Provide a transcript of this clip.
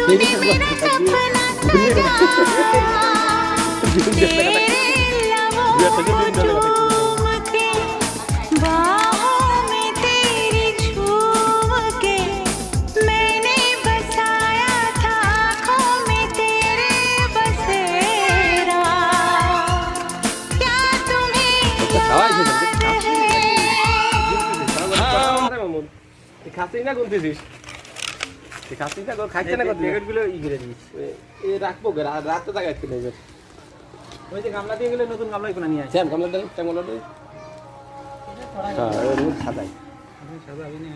मेरा सपना तेरे लबों चूम के बाहों में तेरी झूम के मैंने बसाया था आँखों में तेरे बसेरा क्या तुम्हें याद है খাসি না গুনতেছিস খাসি না খাইতে না প্যাকেটগুলো ই করে দিস এ রাখবো রাতে জায়গা একটু নেবে ওই যে গামলা দিয়ে গেলে নতুন গামলা কোনা নিয়ে আসে শ্যাম গামলা দে শ্যাম গামলা দে হ্যাঁ ওর সাজাই সাজাবি না